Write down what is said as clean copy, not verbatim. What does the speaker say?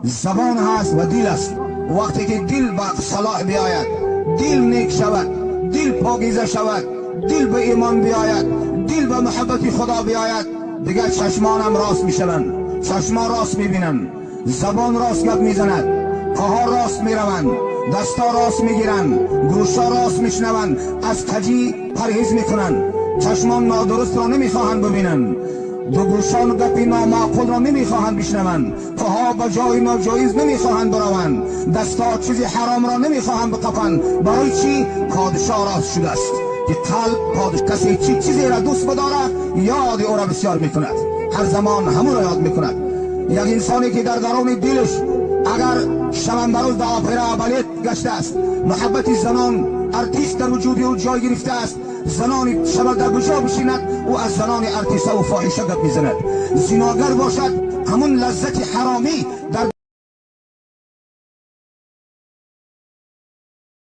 زبان هست و دل است. وقتی که دل به صلاح بیاید، دل نیک شود، دل پاکیزه شود، دل به ایمان بیاید، دل به محبت خدا بیاید، دیگه چشمان هم راست میشوند، چشمان راست میبینند، زبان راست گپ میزند، پاها راست میروند، دستا راست میگیرند، گوشا راست میشنوند، از کجی پرهیز میکنند، چشمان نادرست را نمیخواهند ببینند، دو گوشان گپ نامعقول را نمیخواهند بشنوند، پاها به جای ناجایز نمیخواهند بروند، دستا چیزی حرام را نمیخواهند بقپند. برای چی؟ پادشاه راست شده است که قلب پادشاه کسی چیزی را دوست بدارد یاد او را بسیار میکند، هر زمان همون را یاد میکند. یک انسانی که در درون دلش اگر شبان بروز در اپرا بالت گشته است، محبت زنان ارتیست در وجود او جای گرفته است، زنان شب در بجا بشیند او از زنان ارتیسته و فاحشه گپ میزند، زناگر باشد همون لذت حرامی در